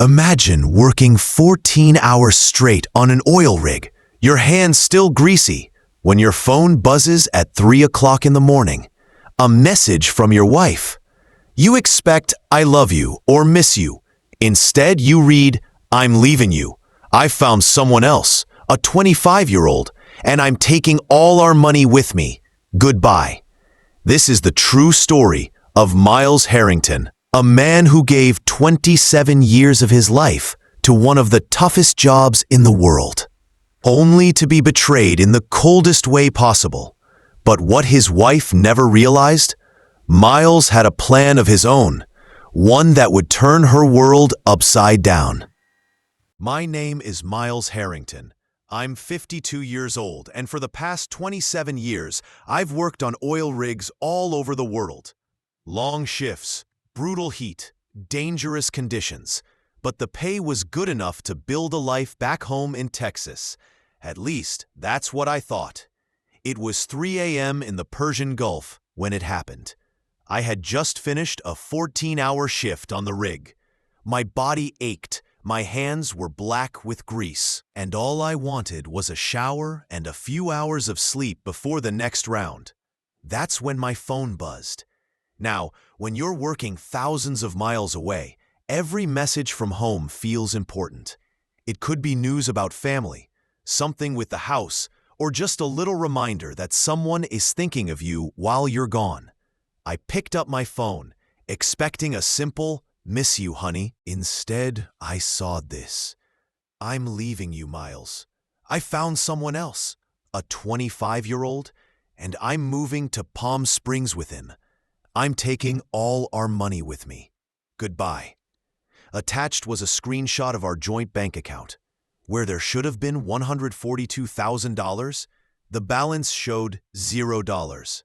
Imagine working 14 hours straight on an oil rig, your hands still greasy, when your phone buzzes at 3 o'clock in the morning. A message from your wife. You expect, "I love you" or "miss you." Instead, you read, "I'm leaving you. I found someone else, a 25-year-old, and I'm taking all our money with me. Goodbye." This is the true story of Miles Harrington, a man who gave 27 years of his life to one of the toughest jobs in the world, only to be betrayed in the coldest way possible. But what his wife never realized? Miles had a plan of his own, one that would turn her world upside down. My name is Miles Harrington. I'm 52 years old, and for the past 27 years, I've worked on oil rigs all over the world. Long shifts, brutal heat, dangerous conditions, but the pay was good enough to build a life back home in Texas. At least, that's what I thought. It was 3 a.m. in the Persian Gulf when it happened. I had just finished a 14-hour shift on the rig. My body ached, my hands were black with grease, and all I wanted was a shower and a few hours of sleep before the next round. That's when my phone buzzed. Now, when you're working thousands of miles away, every message from home feels important. It could be news about family, something with the house, or just a little reminder that someone is thinking of you while you're gone. I picked up my phone, expecting a simple, "Miss you, honey." Instead, I saw this. "I'm leaving you, Miles. I found someone else, a 25-year-old, and I'm moving to Palm Springs with him. I'm taking all our money with me. Goodbye." Attached was a screenshot of our joint bank account. Where there should have been $142,000, the balance showed $0.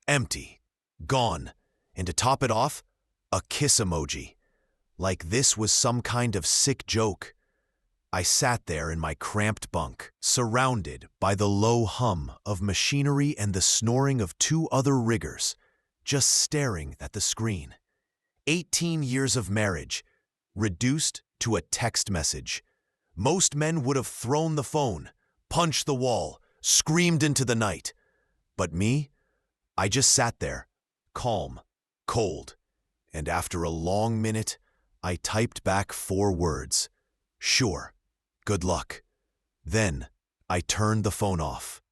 Empty. Gone. And to top it off, a kiss emoji. Like this was some kind of sick joke. I sat there in my cramped bunk, surrounded by the low hum of machinery and the snoring of two other riggers, just staring at the screen. 18 years of marriage, reduced to a text message. Most men would have thrown the phone, punched the wall, screamed into the night. But me, I just sat there, calm, cold, and after a long minute, I typed back 4 words. "Sure. Good luck." Then, I turned the phone off.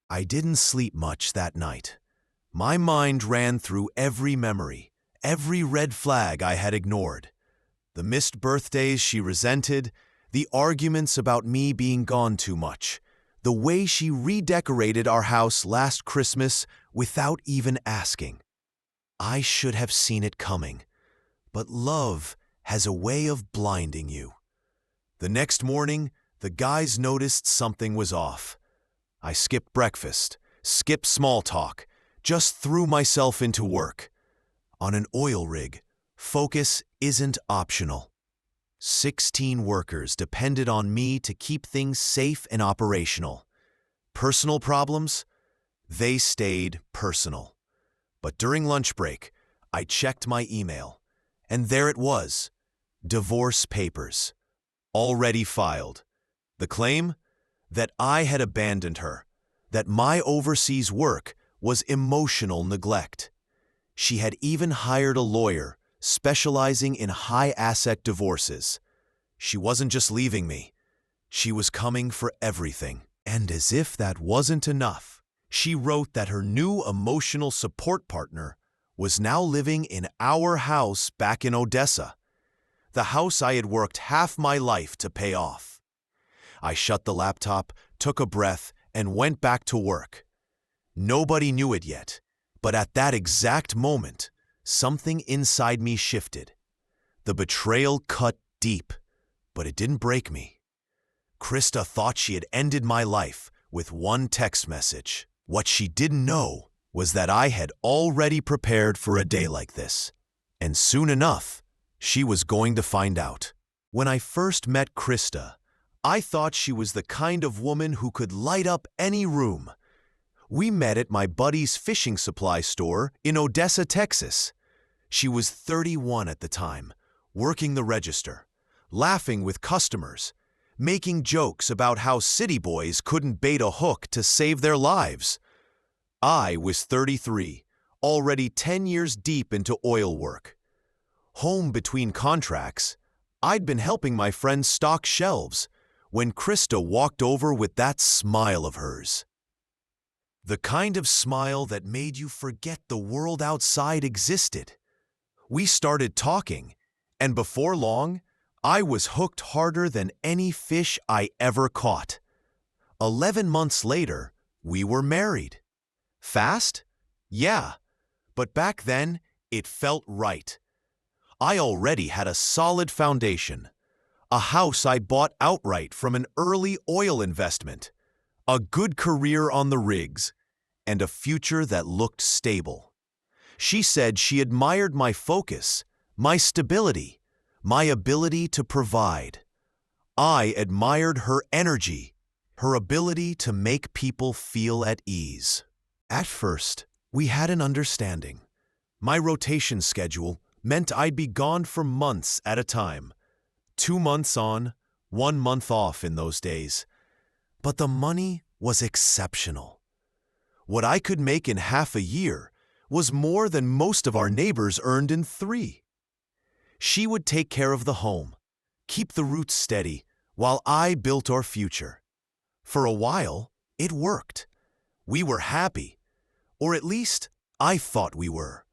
I didn't sleep much that night. My mind ran through every memory, every red flag I had ignored. The missed birthdays she resented, the arguments about me being gone too much, the way she redecorated our house last Christmas without even asking. I should have seen it coming, but love has a way of blinding you. The next morning, the guys noticed something was off. I skipped breakfast, skipped small talk, just threw myself into work. On an oil rig, focus isn't optional. 16 workers depended on me to keep things safe and operational. Personal problems? They stayed personal. But during lunch break, I checked my email, and there it was. Divorce papers. Already filed. The claim? That I had abandoned her, that my overseas work was emotional neglect. She had even hired a lawyer specializing in high-asset divorces. She wasn't just leaving me. She was coming for everything. And as if that wasn't enough, she wrote that her new emotional support partner was now living in our house back in Odessa, the house I had worked half my life to pay off. I shut the laptop, took a breath, and went back to work. Nobody knew it yet, but at that exact moment, something inside me shifted. The betrayal cut deep, but it didn't break me. Krista thought she had ended my life with one text message. What she didn't know was that I had already prepared for a day like this. And soon enough, she was going to find out. When I first met Krista, I thought she was the kind of woman who could light up any room. We met at my buddy's fishing supply store in Odessa, Texas. She was 31 at the time, working the register, laughing with customers, making jokes about how city boys couldn't bait a hook to save their lives. I was 33, already 10 years deep into oil work. Home between contracts, I'd been helping my friend stock shelves when Krista walked over with that smile of hers. The kind of smile that made you forget the world outside existed. We started talking, and before long, I was hooked harder than any fish I ever caught. 11 months later, we were married. Fast? Yeah, but back then, it felt right. I already had a solid foundation, a house I bought outright from an early oil investment, a good career on the rigs, and a future that looked stable. She said she admired my focus, my stability, my ability to provide. I admired her energy, her ability to make people feel at ease. At first, we had an understanding. My rotation schedule meant I'd be gone for months at a time. 2 months on, 1 month off in those days. But the money was exceptional. What I could make in half a year was more than most of our neighbors earned in 3. She would take care of the home, keep the roots steady, while I built our future. For a while, it worked. We were happy, or at least I thought we were.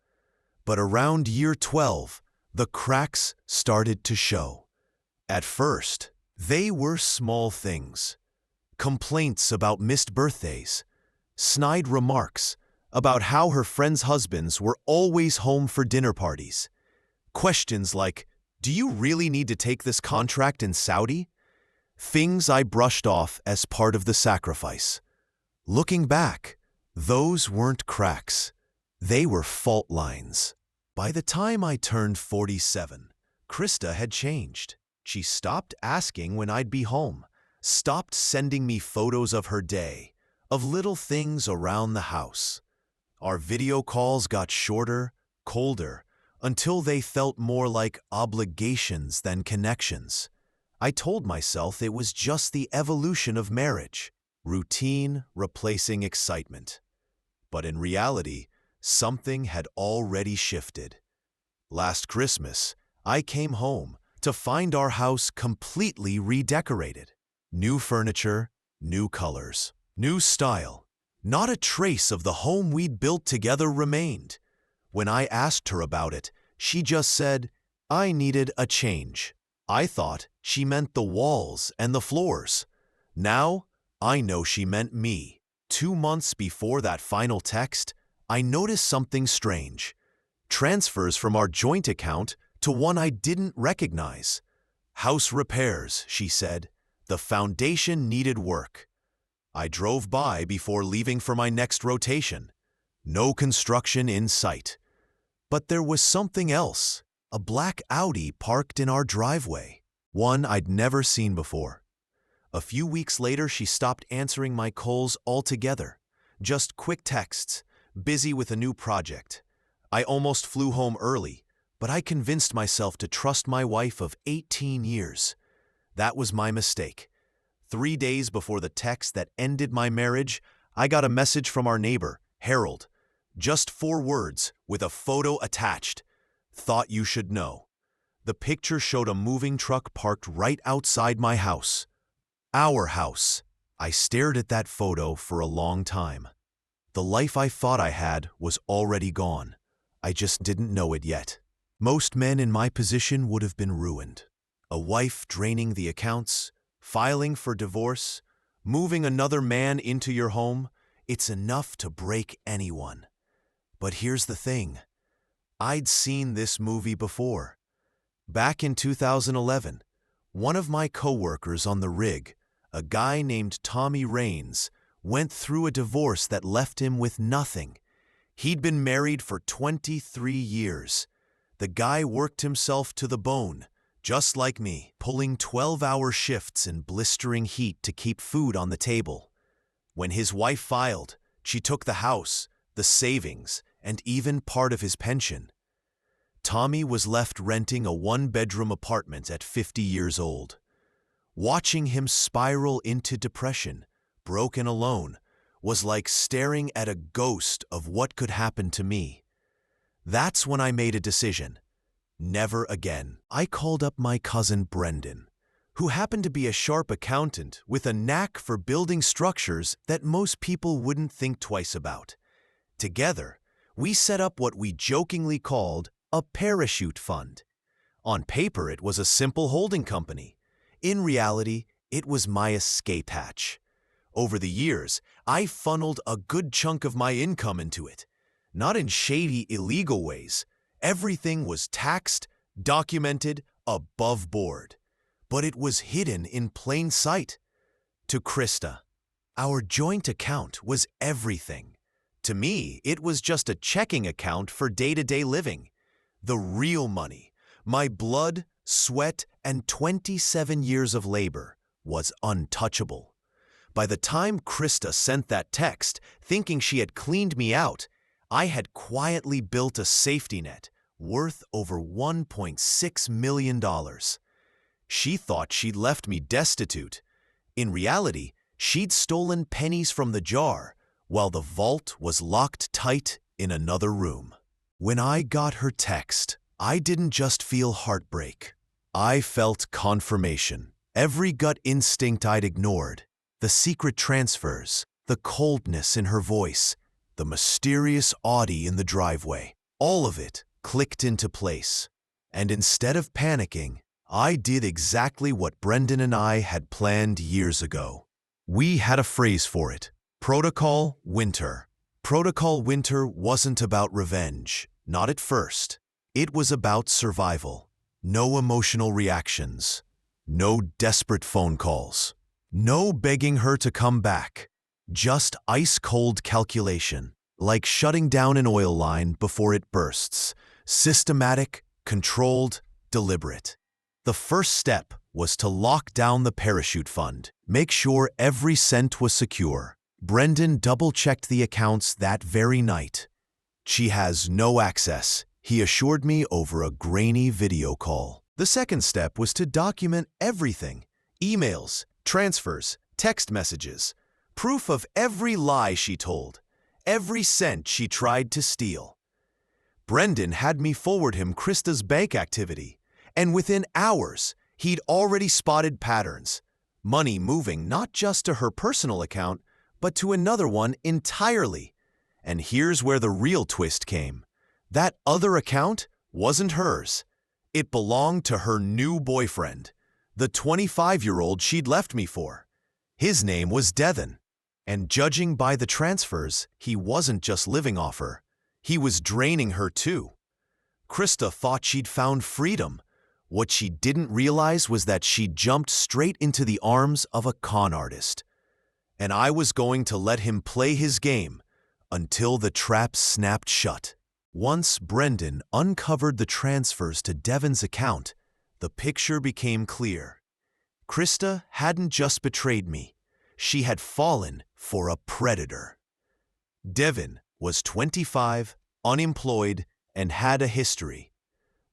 But around year 12, the cracks started to show. At first, they were small things. Complaints about missed birthdays, snide remarks about how her friends' husbands were always home for dinner parties. Questions like, "Do you really need to take this contract in Saudi?" Things I brushed off as part of the sacrifice. Looking back, those weren't cracks. They were fault lines. By the time I turned 47, Krista had changed. She stopped asking when I'd be home, stopped sending me photos of her day, of little things around the house. Our video calls got shorter, colder, until they felt more like obligations than connections. I told myself it was just the evolution of marriage, routine replacing excitement. But in reality, something had already shifted. Last Christmas, I came home to find our house completely redecorated. New furniture, new colors, new style. Not a trace of the home we'd built together remained. When I asked her about it, she just said, I needed a change. I thought she meant the walls and the floors. Now, I know she meant me. 2 months before that final text, I noticed something strange. Transfers from our joint account to one I didn't recognize. House repairs, she said. The foundation needed work. I drove by before leaving for my next rotation. No construction in sight. But there was something else. A black Audi parked in our driveway. One I'd never seen before. A few weeks later, she stopped answering my calls altogether. Just quick texts, busy with a new project. I almost flew home early, but I convinced myself to trust my wife of 18 years. That was my mistake. 3 days before the text that ended my marriage, I got a message from our neighbor, Harold. Just 4 words with a photo attached. Thought you should know. The picture showed a moving truck parked right outside my house. Our house. I stared at that photo for a long time. The life I thought I had was already gone. I just didn't know it yet. Most men in my position would have been ruined. A wife draining the accounts, filing for divorce, moving another man into your home, it's enough to break anyone. But here's the thing. I'd seen this movie before. Back in 2011, one of my coworkers on the rig, a guy named Tommy Raines, went through a divorce that left him with nothing. He'd been married for 23 years. The guy worked himself to the bone, just like me, pulling 12-hour shifts in blistering heat to keep food on the table. When his wife filed, she took the house, the savings, and even part of his pension. Tommy was left renting a one-bedroom apartment at 50 years old. Watching him spiral into depression, broke and alone, was like staring at a ghost of what could happen to me. That's when I made a decision. Never again. I called up my cousin Brendan, who happened to be a sharp accountant with a knack for building structures that most people wouldn't think twice about. Together, we set up what we jokingly called a parachute fund. On paper, it was a simple holding company. In reality, it was my escape hatch. Over the years, I funneled a good chunk of my income into it. Not in shady, illegal ways. Everything was taxed, documented, above board. But it was hidden in plain sight. To Krista, our joint account was everything. To me, it was just a checking account for day-to-day living. The real money, my blood, sweat, and 27 years of labor, was untouchable. By the time Krista sent that text, thinking she had cleaned me out, I had quietly built a safety net worth over $1.6 million. She thought she'd left me destitute. In reality, she'd stolen pennies from the jar, while the vault was locked tight in another room. When I got her text, I didn't just feel heartbreak. I felt confirmation. Every gut instinct I'd ignored, the secret transfers, the coldness in her voice, the mysterious Audi in the driveway, all of it clicked into place. And instead of panicking, I did exactly what Brendan and I had planned years ago. We had a phrase for it: Protocol Winter. Protocol Winter wasn't about revenge, not at first. It was about survival. No emotional reactions. No desperate phone calls. No begging her to come back. Just ice-cold calculation, like shutting down an oil line before it bursts. Systematic, controlled, deliberate. The first step was to lock down the parachute fund, make sure every cent was secure. Brendan double-checked the accounts that very night. She has no access, he assured me over a grainy video call. The second step was to document everything: emails, transfers, text messages, proof of every lie she told, every cent she tried to steal. Brendan had me forward him Krista's bank activity, and within hours, he'd already spotted patterns. Money moving not just to her personal account, but to another one entirely. And here's where the real twist came. That other account wasn't hers. It belonged to her new boyfriend, the 25-year-old she'd left me for. His name was Devin. And judging by the transfers, he wasn't just living off her. He was draining her too. Krista thought she'd found freedom. What she didn't realize was that she'd jumped straight into the arms of a con artist. And I was going to let him play his game until the trap snapped shut. Once Brendan uncovered the transfers to Devin's account, the picture became clear. Krista hadn't just betrayed me. She had fallen for a predator. Devin was 25, unemployed, and had a history.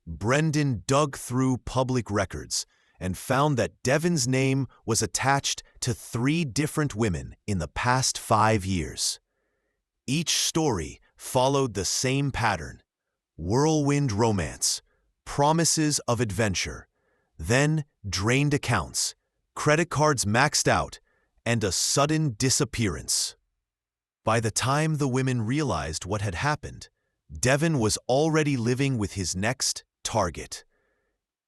Brendan dug through public records and found that Devin's name was attached to 3 different women in the past 5 years. Each story followed the same pattern: whirlwind romance, promises of adventure, then drained accounts, credit cards maxed out, and a sudden disappearance. By the time the women realized what had happened, Devin was already living with his next target.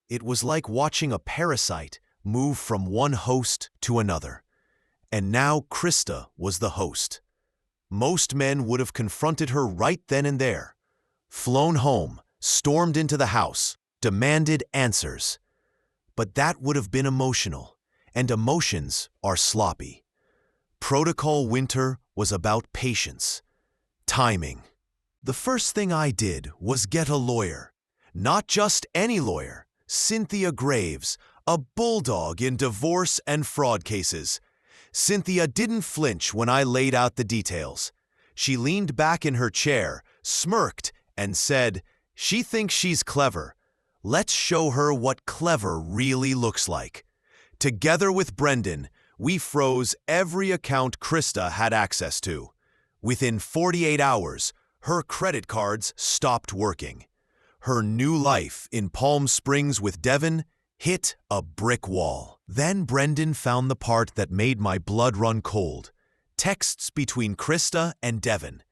It was like watching a parasite move from one host to another. And now Krista was the host. Most men would have confronted her right then and there, flown home, stormed into the house, demanded answers. But that would have been emotional, and emotions are sloppy. Protocol Winter was about patience, timing. The first thing I did was get a lawyer. Not just any lawyer, Cynthia Graves, a bulldog in divorce and fraud cases. Cynthia didn't flinch when I laid out the details. She leaned back in her chair, smirked, and said, She thinks she's clever. Let's show her what clever really looks like. Together with Brendan, we froze every account Krista had access to. Within 48 hours, her credit cards stopped working. Her new life in Palm Springs with Devin hit a brick wall. Then Brendan found the part that made my blood run cold. Texts between Krista and Devin.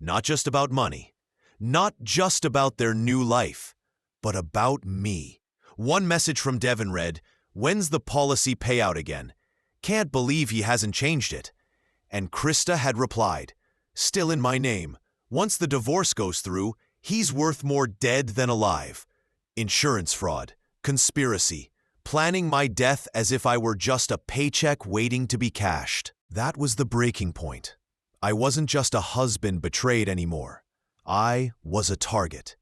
Not just about money. Not just about their new life. But about me. One message from Devin read, "When's the policy payout again? Can't believe he hasn't changed it." And Krista had replied, "Still in my name. Once the divorce goes through, he's worth more dead than alive." Insurance fraud, conspiracy, planning my death as if I were just a paycheck waiting to be cashed. That was the breaking point. I wasn't just a husband betrayed anymore. I was a target.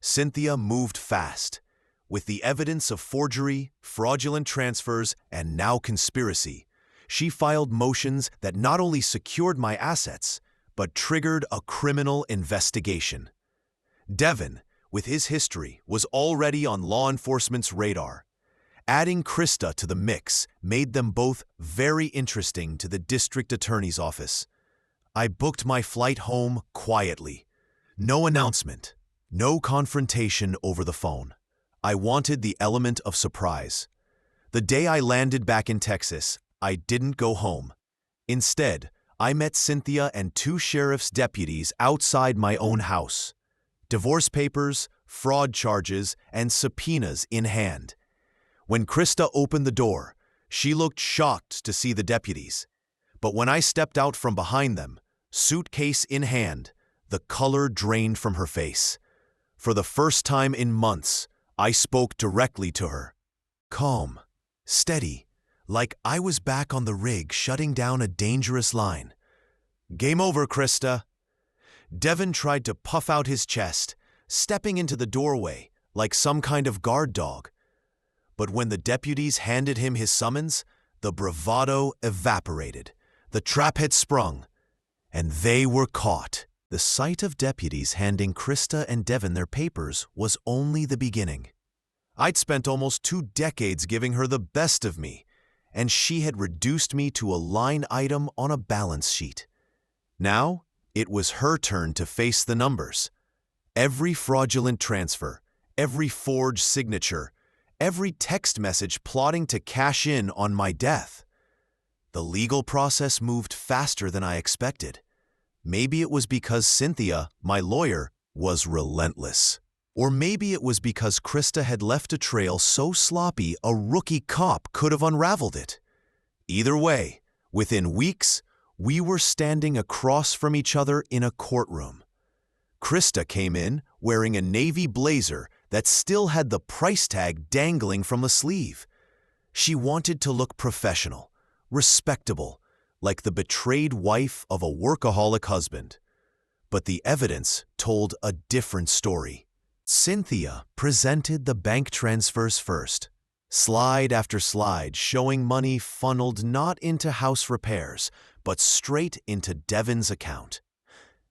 Cynthia moved fast. With the evidence of forgery, fraudulent transfers, and now conspiracy, she filed motions that not only secured my assets, but triggered a criminal investigation. Devin, with his history, was already on law enforcement's radar. Adding Krista to the mix made them both very interesting to the district attorney's office. I booked my flight home quietly. No announcement, no confrontation over the phone. I wanted the element of surprise. The day I landed back in Texas, I didn't go home. Instead, I met Cynthia and two sheriff's deputies outside my own house. Divorce papers, fraud charges, and subpoenas in hand. When Krista opened the door, she looked shocked to see the deputies. But when I stepped out from behind them, suitcase in hand, the color drained from her face. For the first time in months, I spoke directly to her. Calm, steady, like I was back on the rig shutting down a dangerous line. "Game over, Krista." Devin tried to puff out his chest, stepping into the doorway like some kind of guard dog. But when the deputies handed him his summons, the bravado evaporated. The trap had sprung, and they were caught. The sight of deputies handing Krista and Devin their papers was only the beginning. I'd spent almost 2 decades giving her the best of me, and she had reduced me to a line item on a balance sheet. Now, it was her turn to face the numbers. Every fraudulent transfer, every forged signature, every text message plotting to cash in on my death. The legal process moved faster than I expected. Maybe it was because Cynthia, my lawyer, was relentless. Or maybe it was because Krista had left a trail so sloppy a rookie cop could have unraveled it. Either way, within weeks, we were standing across from each other in a courtroom. Krista came in wearing a navy blazer that still had the price tag dangling from the sleeve. She wanted to look professional, respectable, like the betrayed wife of a workaholic husband. But the evidence told a different story. Cynthia presented the bank transfers first, slide after slide showing money funneled not into house repairs, but straight into Devin's account.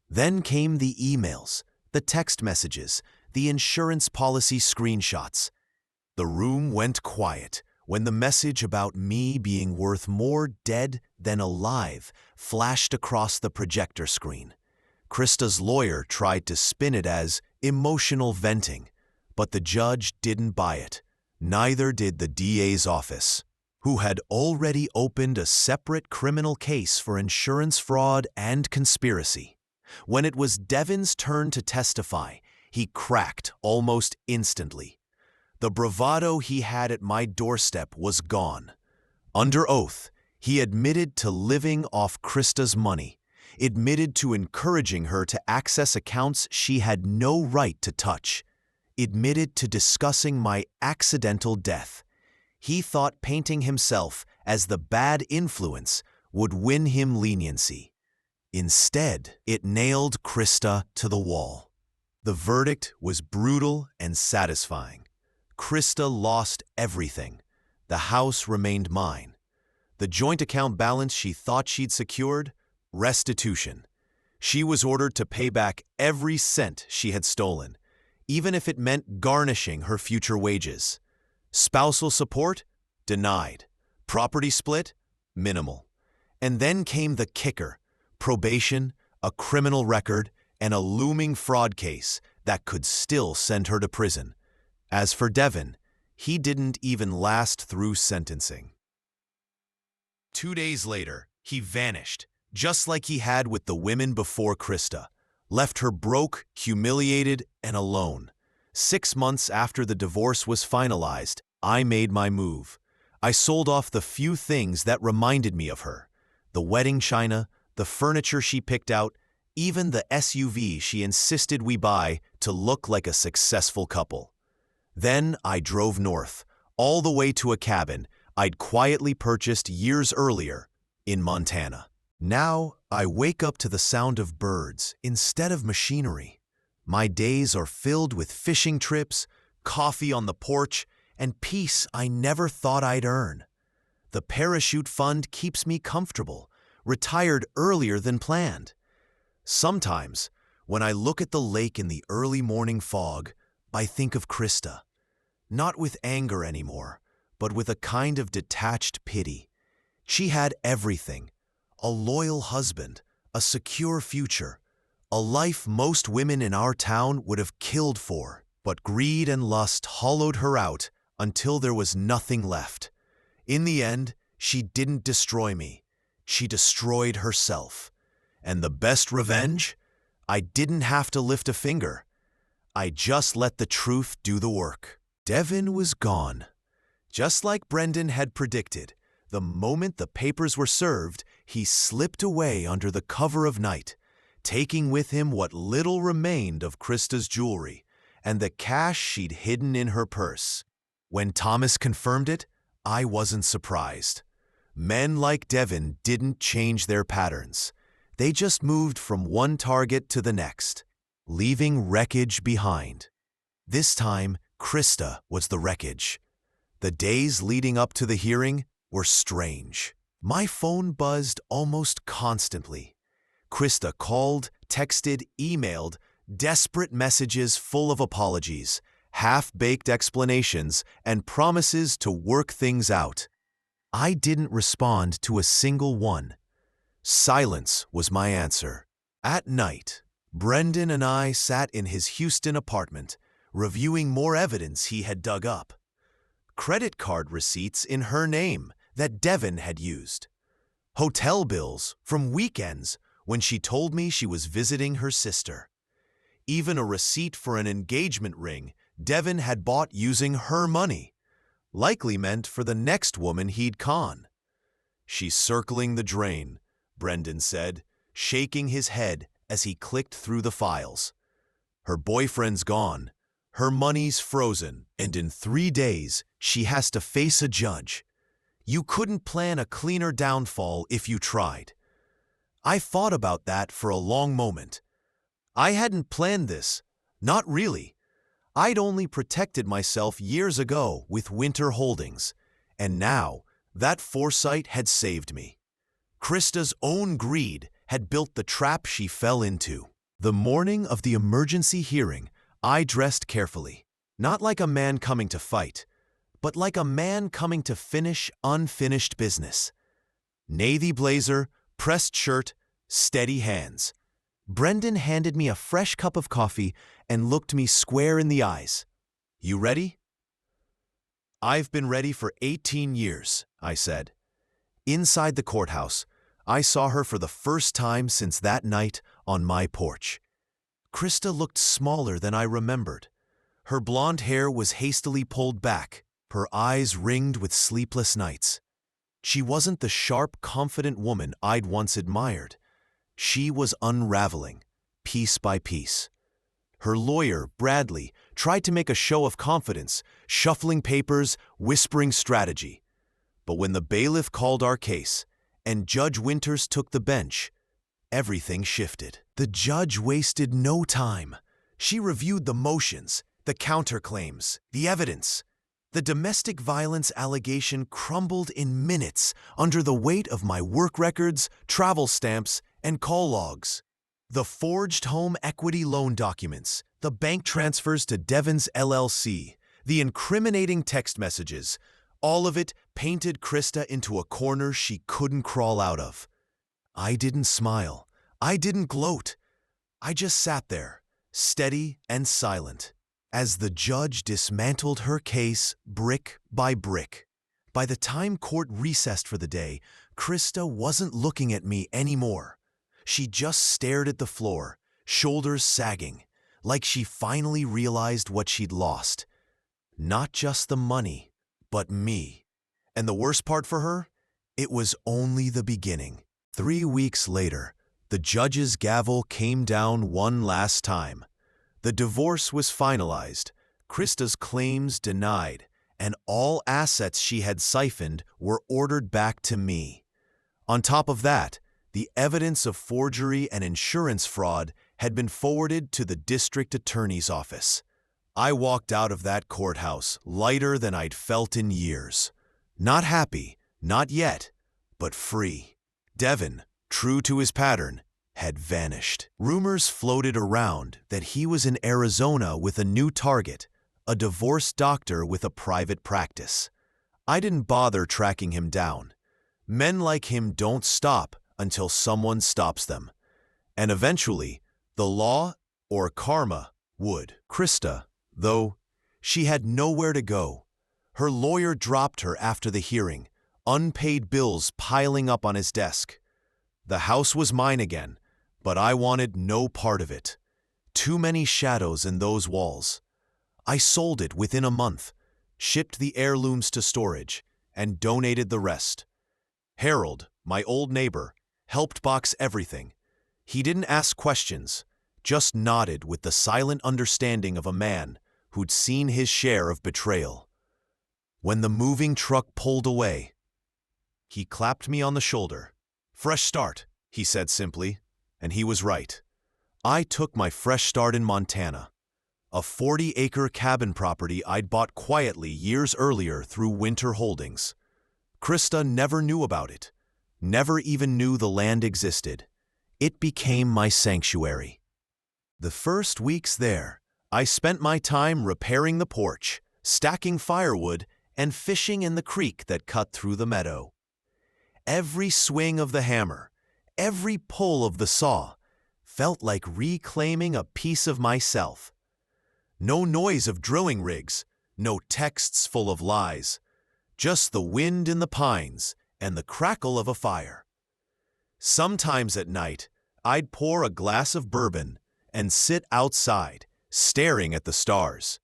Then came the emails, the text messages, the insurance policy screenshots. The room went quiet when the message about me being worth more dead than alive flashed across the projector screen. Krista's lawyer tried to spin it as emotional venting, but the judge didn't buy it. Neither did the DA's office, who had already opened a separate criminal case for insurance fraud and conspiracy. When it was Devin's turn to testify, he cracked almost instantly. The bravado he had at my doorstep was gone. Under oath, he admitted to living off Krista's money, admitted to encouraging her to access accounts she had no right to touch, admitted to discussing my accidental death. He thought painting himself as the bad influence would win him leniency. Instead, it nailed Krista to the wall. The verdict was brutal and satisfying. Krista lost everything. The house remained mine. The joint account balance she thought she'd secured, restitution. She was ordered to pay back every cent she had stolen, even if it meant garnishing her future wages. Spousal support? Denied. Property split? Minimal. And then came the kicker: probation, a criminal record, and a looming fraud case that could still send her to prison. As for Devin, he didn't even last through sentencing. 2 days later, he vanished, just like he had with the women before Krista, left her broke, humiliated, and alone. 6 months after the divorce was finalized, I made my move. I sold off the few things that reminded me of her: the wedding china, the furniture she picked out, even the SUV she insisted we buy to look like a successful couple. Then I drove north, all the way to a cabin I'd quietly purchased years earlier in Montana. Now I wake up to the sound of birds instead of machinery. My days are filled with fishing trips, coffee on the porch, and peace I never thought I'd earn. The parachute fund keeps me comfortable, retired earlier than planned. Sometimes, when I look at the lake in the early morning fog, I think of Krista. Not with anger anymore, but with a kind of detached pity. She had everything: a loyal husband, a secure future, a life most women in our town would have killed for, but greed and lust hollowed her out until there was nothing left. In the end, she didn't destroy me. She destroyed herself. And the best revenge? I didn't have to lift a finger. I just let the truth do the work. Devin was gone. Just like Brendan had predicted, the moment the papers were served, he slipped away under the cover of night, taking with him what little remained of Krista's jewelry and the cash she'd hidden in her purse. When Thomas confirmed it, I wasn't surprised. Men like Devin didn't change their patterns. They just moved from one target to the next, leaving wreckage behind. This time, Krista was the wreckage. The days leading up to the hearing were strange. My phone buzzed almost constantly. Krista called, texted, emailed, desperate messages full of apologies, half-baked explanations, and promises to work things out. I didn't respond to a single one. Silence was my answer. At night, Brendan and I sat in his Houston apartment, reviewing more evidence he had dug up. Credit card receipts in her name that Devin had used. Hotel bills from weekends when she told me she was visiting her sister. Even a receipt for an engagement ring Devin had bought using her money, likely meant for the next woman he'd con. "She's circling the drain," Brendan said, shaking his head as he clicked through the files. "Her boyfriend's gone, her money's frozen, and in 3 days she has to face a judge. You couldn't plan a cleaner downfall if you tried." I thought about that for a long moment. I hadn't planned this, not really. I'd only protected myself years ago with Winter Holdings, and now that foresight had saved me. Krista's own greed had built the trap she fell into. The morning of the emergency hearing, I dressed carefully, not like a man coming to fight, but like a man coming to finish unfinished business. Navy blazer, pressed shirt, steady hands. Brendan handed me a fresh cup of coffee and looked me square in the eyes. "You ready?" "I've been ready for 18 years, I said. Inside the courthouse, I saw her for the first time since that night on my porch. Krista looked smaller than I remembered. Her blonde hair was hastily pulled back, her eyes ringed with sleepless nights. She wasn't the sharp, confident woman I'd once admired. She was unraveling, piece by piece. Her lawyer, Bradley, tried to make a show of confidence, shuffling papers, whispering strategy. But when the bailiff called our case, and Judge Winters took the bench, everything shifted. The judge wasted no time. She reviewed the motions, the counterclaims, the evidence. The domestic violence allegation crumbled in minutes under the weight of my work records, travel stamps, and call logs. The forged home equity loan documents, the bank transfers to Devon's LLC, the incriminating text messages, all of it painted Krista into a corner she couldn't crawl out of. I didn't smile. I didn't gloat. I just sat there, steady and silent, as the judge dismantled her case brick by brick. By the time court recessed for the day, Krista wasn't looking at me anymore. She just stared at the floor, shoulders sagging, like she finally realized what she'd lost. Not just the money, but me. And the worst part for her? It was only the beginning. 3 weeks later, the judge's gavel came down one last time. The divorce was finalized, Krista's claims denied, and all assets she had siphoned were ordered back to me. On top of that, the evidence of forgery and insurance fraud had been forwarded to the district attorney's office. I walked out of that courthouse lighter than I'd felt in years. Not happy, not yet, but free. Devon, true to his pattern, had vanished. Rumors floated around that he was in Arizona with a new target, a divorced doctor with a private practice. I didn't bother tracking him down. Men like him don't stop until someone stops them. And eventually, the law, or karma, would. Krista, though, she had nowhere to go. Her lawyer dropped her after the hearing, unpaid bills piling up on his desk. The house was mine again, but I wanted no part of it. Too many shadows in those walls. I sold it within a month, shipped the heirlooms to storage, and donated the rest. Harold, my old neighbor, helped box everything. He didn't ask questions, just nodded with the silent understanding of a man who'd seen his share of betrayal. When the moving truck pulled away, he clapped me on the shoulder. "Fresh start," he said simply, and he was right. I took my fresh start in Montana, a 40-acre cabin property I'd bought quietly years earlier through Winter Holdings. Krista never knew about it, never even knew the land existed. It became my sanctuary. The first weeks there, I spent my time repairing the porch, stacking firewood, and fishing in the creek that cut through the meadow. Every swing of the hammer, every pull of the saw, felt like reclaiming a piece of myself. No noise of drilling rigs, no texts full of lies, just the wind in the pines and the crackle of a fire. Sometimes at night, I'd pour a glass of bourbon and sit outside, staring at the stars.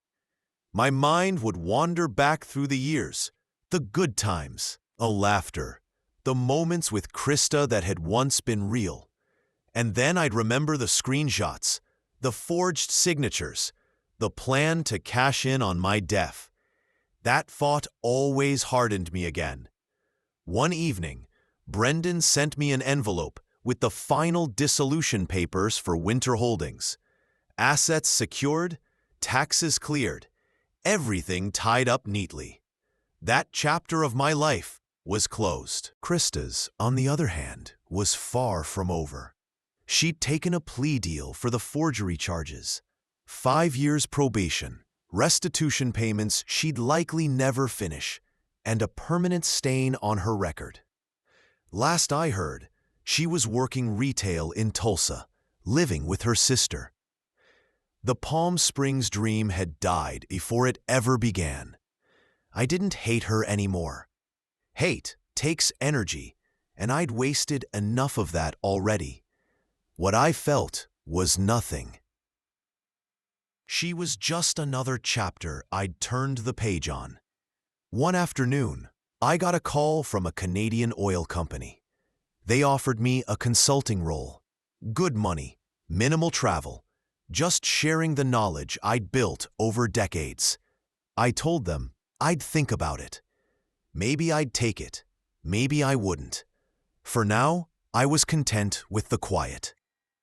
My mind would wander back through the years, the good times, the laughter, the moments with Krista that had once been real. And then I'd remember the screenshots, the forged signatures, the plan to cash in on my death. That thought always hardened me again. One evening, Brendan sent me an envelope with the final dissolution papers for Winter Holdings. Assets secured, taxes cleared, everything tied up neatly. That chapter of my life was closed. Krista's, on the other hand, was far from over. She'd taken a plea deal for the forgery charges, 5 years probation, restitution payments she'd likely never finish, and a permanent stain on her record. Last I heard, she was working retail in Tulsa, living with her sister. The Palm Springs dream had died before it ever began. I didn't hate her anymore. Hate takes energy, and I'd wasted enough of that already. What I felt was nothing. She was just another chapter I'd turned the page on. One afternoon, I got a call from a Canadian oil company. They offered me a consulting role. Good money, minimal travel, just sharing the knowledge I'd built over decades. I told them I'd think about it. Maybe I'd take it, maybe I wouldn't. For now, I was content with the quiet.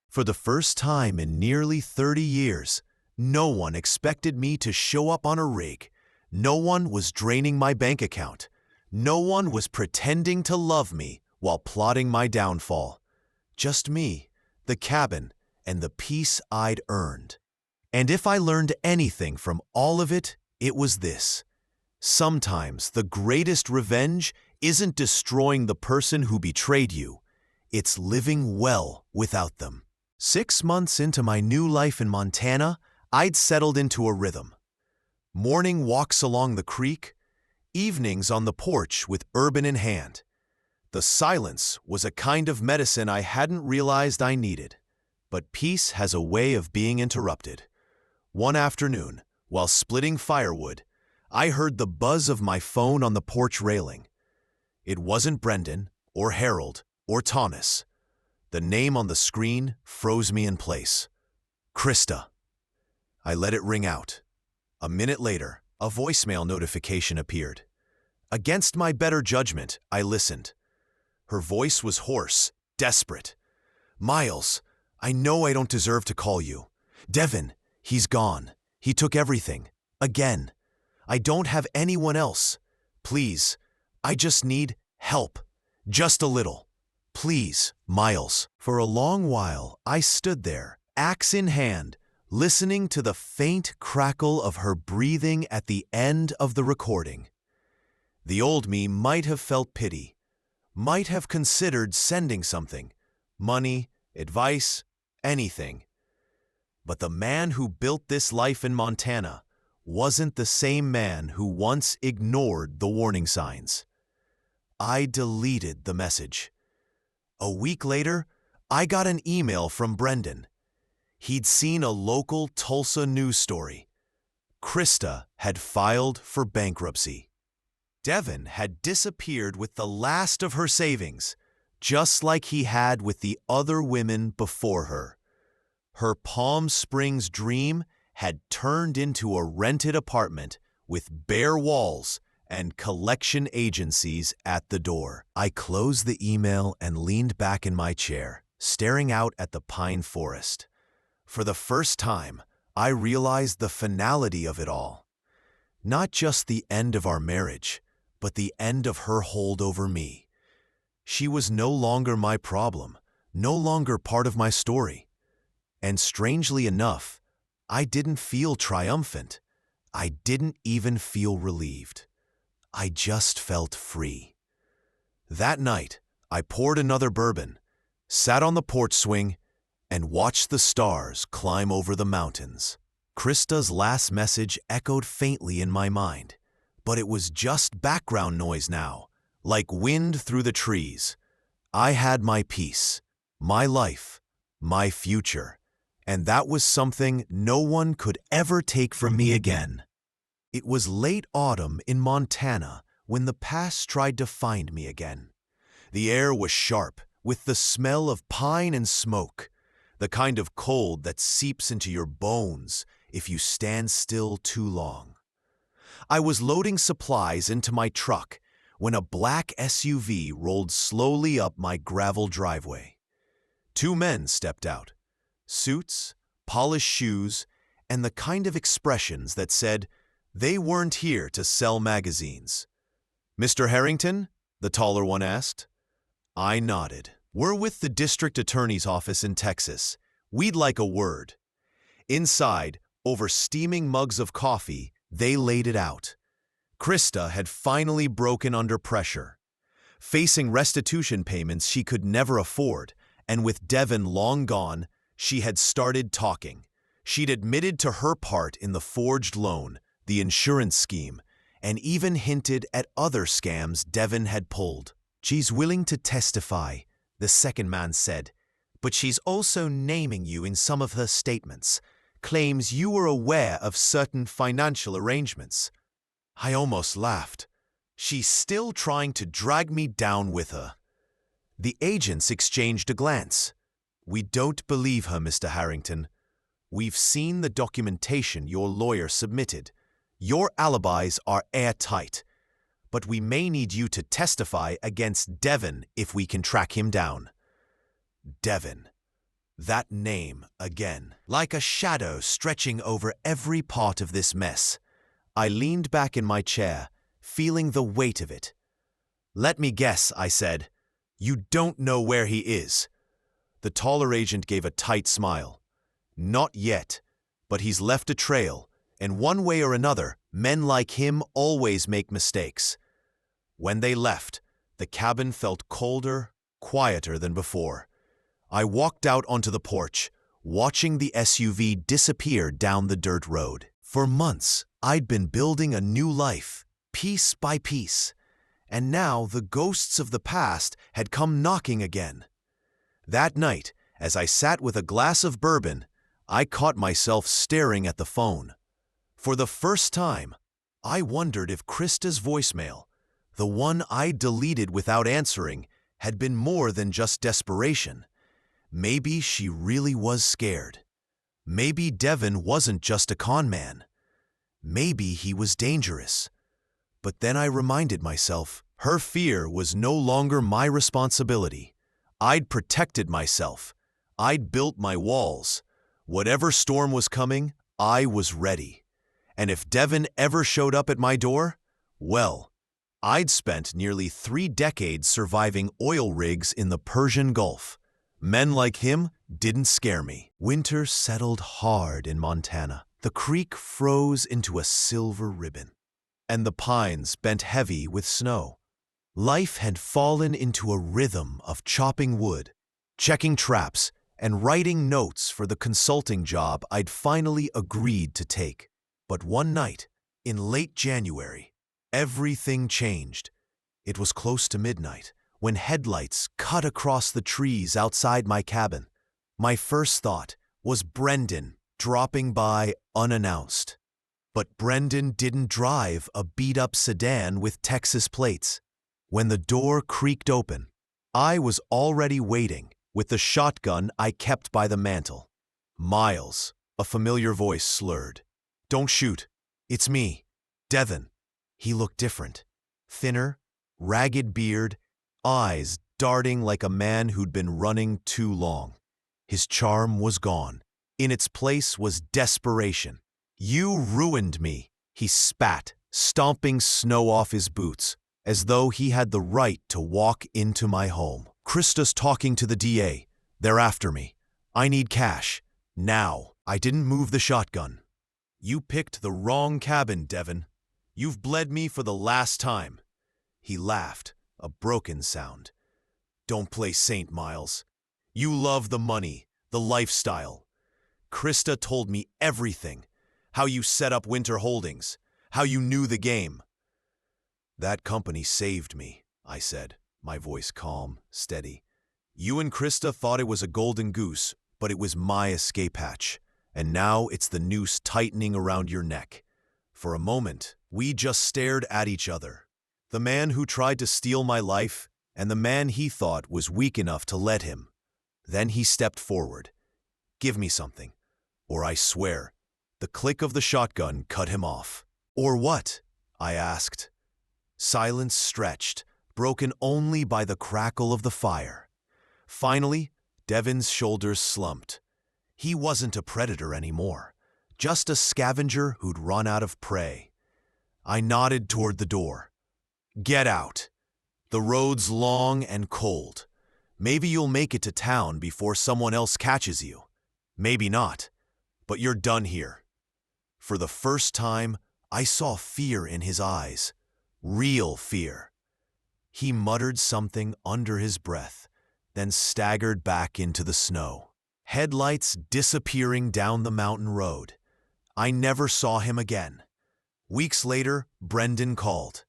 For the first time in nearly 30 years, no one expected me to show up on a rig. No one was draining my bank account. No one was pretending to love me while plotting my downfall. Just me, the cabin, and the peace I'd earned. And if I learned anything from all of it, it was this. Sometimes the greatest revenge isn't destroying the person who betrayed you. It's living well without them. 6 months into my new life in Montana, I'd settled into a rhythm. Morning walks along the creek, evenings on the porch with Urban in hand. The silence was a kind of medicine I hadn't realized I needed. But peace has a way of being interrupted. One afternoon, while splitting firewood, I heard the buzz of my phone on the porch railing. It wasn't Brendan, or Harold, or Thomas. The name on the screen froze me in place. Krista. I let it ring out. A minute later, a voicemail notification appeared. Against my better judgment, I listened. Her voice was hoarse, desperate. Miles, I know I don't deserve to call you. Devin, he's gone. He took everything. Again. I don't have anyone else. Please, I just need help. Just a little. Please, Miles. For a long while, I stood there, axe in hand, listening to the faint crackle of her breathing at the end of the recording. The old me might have felt pity, might have considered sending something, money, advice, anything. But the man who built this life in Montana wasn't the same man who once ignored the warning signs. I deleted the message. A week later, I got an email from Brendan. He'd seen a local Tulsa news story. Krista had filed for bankruptcy. Devin had disappeared with the last of her savings, just like he had with the other women before her. Her Palm Springs dream had turned into a rented apartment with bare walls and collection agencies at the door. I closed the email and leaned back in my chair, staring out at the pine forest. For the first time, I realized the finality of it all. Not just the end of our marriage, but the end of her hold over me. She was no longer my problem, no longer part of my story. And strangely enough, I didn't feel triumphant. I didn't even feel relieved. I just felt free. That night, I poured another bourbon, sat on the porch swing, and watched the stars climb over the mountains. Krista's last message echoed faintly in my mind, but it was just background noise now, like wind through the trees. I had my peace, my life, my future, and that was something no one could ever take from me again. It was late autumn in Montana when the past tried to find me again. The air was sharp, with the smell of pine and smoke, the kind of cold that seeps into your bones if you stand still too long. I was loading supplies into my truck when a black SUV rolled slowly up my gravel driveway. 2 men stepped out, suits, polished shoes, and the kind of expressions that said they weren't here to sell magazines. "Mr. Harrington?" the taller one asked. I nodded. "We're with the district attorney's office in Texas. We'd like a word." Inside, over steaming mugs of coffee, they laid it out. Krista had finally broken under pressure. Facing restitution payments she could never afford, and with Devin long gone, she had started talking. She'd admitted to her part in the forged loan, the insurance scheme, and even hinted at other scams Devin had pulled. "She's willing to testify," the second man said, "but she's also naming you in some of her statements, claims you were aware of certain financial arrangements." I almost laughed. She's still trying to drag me down with her. The agents exchanged a glance. "We don't believe her, Mr. Harrington. We've seen the documentation your lawyer submitted. Your alibis are airtight, but we may need you to testify against Devin if we can track him down." Devin. That name again, like a shadow stretching over every part of this mess. I leaned back in my chair, feeling the weight of it. "Let me guess," I said. "You don't know where he is." The taller agent gave a tight smile. "Not yet. but he's left a trail, and one way or another, men like him always make mistakes. When they left, the cabin felt colder, quieter than before. I walked out onto the porch, watching the SUV disappear down the dirt road. For months, I'd been building a new life, piece by piece, and now the ghosts of the past had come knocking again. That night, as I sat with a glass of bourbon, I caught myself staring at the phone. For the first time, I wondered if Krista's voicemail, the one I deleted without answering, had been more than just desperation. Maybe she really was scared. Maybe Devin wasn't just a con man. Maybe he was dangerous. But then I reminded myself, her fear was no longer my responsibility. I'd protected myself. I'd built my walls. Whatever storm was coming, I was ready. And if Devin ever showed up at my door, well, I'd spent nearly 3 decades surviving oil rigs in the Persian Gulf. Men like him didn't scare me. Winter settled hard in Montana. The creek froze into a silver ribbon, and the pines bent heavy with snow. Life had fallen into a rhythm of chopping wood, checking traps, and writing notes for the consulting job I'd finally agreed to take. But one night, in late January, everything changed. It was close to midnight when headlights cut across the trees outside my cabin. My first thought was Brendan dropping by unannounced. But Brendan didn't drive a beat-up sedan with Texas plates. When the door creaked open, I was already waiting with the shotgun I kept by the mantel. "Miles," a familiar voice slurred. "Don't shoot. It's me, Devin." He looked different. Thinner, ragged beard, eyes darting like a man who'd been running too long. His charm was gone. In its place was desperation. "You ruined me," he spat, stomping snow off his boots, as though he had the right to walk into my home. "Krista's talking to the DA. They're after me. I need cash. Now." I didn't move the shotgun. "You picked the wrong cabin, Devin. You've bled me for the last time." He laughed, a broken sound. "Don't play saint, Miles. You love the money, the lifestyle. Krista told me everything. How you set up Winter Holdings, how you knew the game." "That company saved me," I said, my voice calm, steady. "You and Krista thought it was a golden goose, but it was my escape hatch. And now it's the noose tightening around your neck." For a moment, we just stared at each other. The man who tried to steal my life, and the man he thought was weak enough to let him. Then he stepped forward. "Give me something, or I swear." The click of the shotgun cut him off. "Or what?" I asked. Silence stretched, broken only by the crackle of the fire. Finally, Devin's shoulders slumped. He wasn't a predator anymore, just a scavenger who'd run out of prey. I nodded toward the door. "Get out. The road's long and cold. Maybe you'll make it to town before someone else catches you. Maybe not, but you're done here." For the first time, I saw fear in his eyes. Real fear. He muttered something under his breath, then staggered back into the snow. Headlights disappearing down the mountain road. I never saw him again. Weeks later, Brendan called.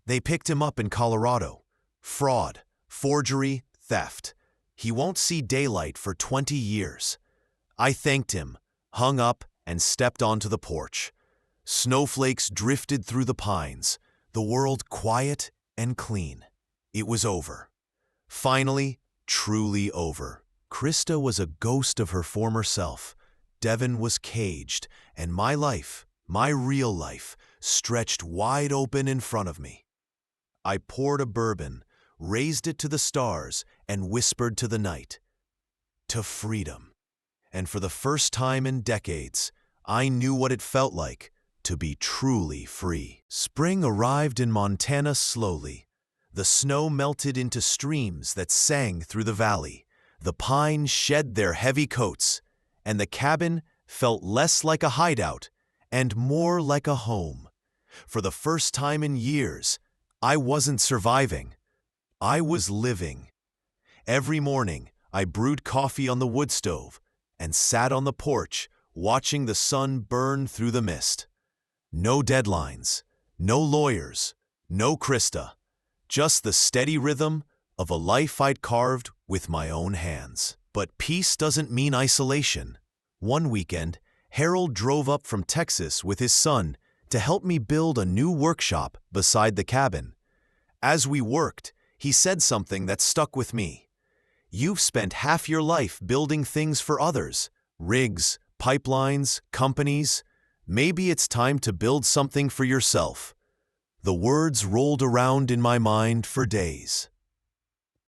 They picked him up in Colorado. Fraud, forgery, theft. He won't see daylight for 20 years. I thanked him, hung up, and stepped onto the porch. Snowflakes drifted through the pines, the world quiet and clean. It was over. Finally, truly over. Krista was a ghost of her former self. Devin was caged, and my life, my real life, stretched wide open in front of me. I poured a bourbon, raised it to the stars, and whispered to the night, "To freedom." And for the first time in decades, I knew what it felt like to be truly free. Spring arrived in Montana slowly. The snow melted into streams that sang through the valley. The pines shed their heavy coats, and the cabin felt less like a hideout and more like a home. For the first time in years, I wasn't surviving. I was living. Every morning, I brewed coffee on the wood stove and sat on the porch watching the sun burn through the mist. No deadlines, no lawyers, no Krista, just the steady rhythm of a life I'd carved with my own hands. But peace doesn't mean isolation. One weekend, Harold drove up from Texas with his son to help me build a new workshop beside the cabin. As we worked, he said something that stuck with me. "You've spent half your life building things for others, rigs, pipelines, companies. Maybe it's time to build something for yourself." The words rolled around in my mind for days.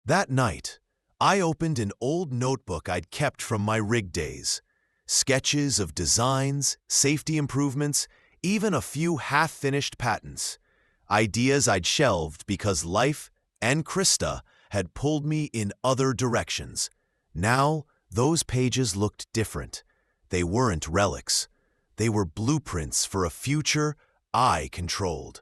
That night, I opened an old notebook I'd kept from my rig days. Sketches of designs, safety improvements, even a few half-finished patents. Ideas I'd shelved because life and Krista had pulled me in other directions. Now, those pages looked different. They weren't relics. They were blueprints for a future I controlled.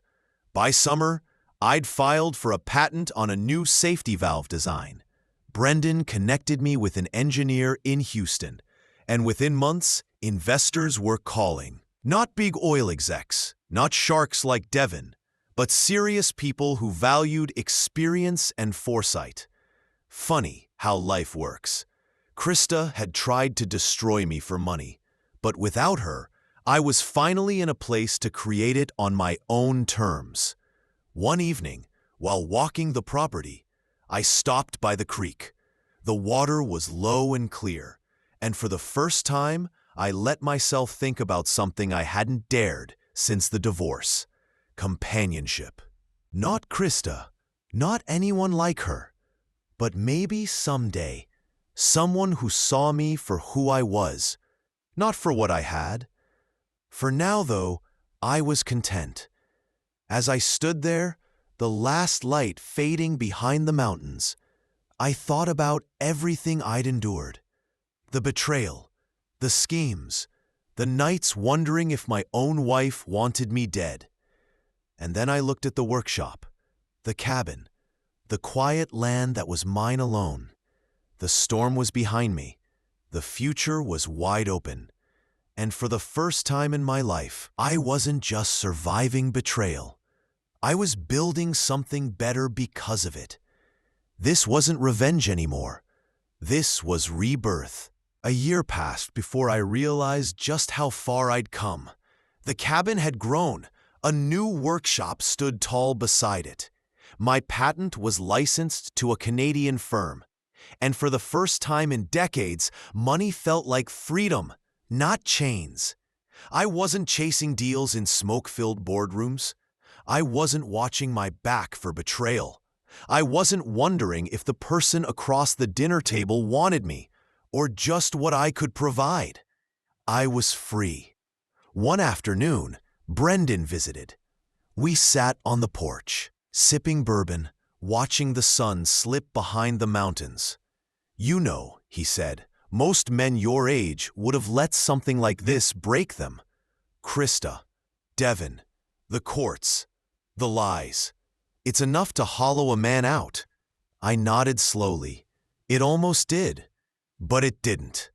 By summer, I'd filed for a patent on a new safety valve design. Brendan connected me with an engineer in Houston, and within months, investors were calling. Not big oil execs, not sharks like Devon, but serious people who valued experience and foresight. Funny how life works. Krista had tried to destroy me for money, but without her, I was finally in a place to create it on my own terms. One evening, while walking the property, I stopped by the creek. The water was low and clear, and for the first time, I let myself think about something I hadn't dared since the divorce. Companionship. Not Krista, not anyone like her, but maybe someday, someone who saw me for who I was, not for what I had. For now, though, I was content. As I stood there, the last light fading behind the mountains, I thought about everything I'd endured. The betrayal, the schemes, the nights wondering if my own wife wanted me dead. And then I looked at the workshop, the cabin, the quiet land that was mine alone. The storm was behind me. The future was wide open. And for the first time in my life, I wasn't just surviving betrayal. I was building something better because of it. This wasn't revenge anymore. This was rebirth. A year passed before I realized just how far I'd come. The cabin had grown. A new workshop stood tall beside it. My patent was licensed to a Canadian firm. And for the first time in decades, money felt like freedom, not chains. I wasn't chasing deals in smoke-filled boardrooms. I wasn't watching my back for betrayal. I wasn't wondering if the person across the dinner table wanted me, or just what I could provide. I was free. One afternoon, Brendan visited. We sat on the porch, sipping bourbon, watching the sun slip behind the mountains. "You know," he said, "most men your age would have let something like this break them. Krista, Devon, the courts, the lies. It's enough to hollow a man out." I nodded slowly. It almost did, but it didn't.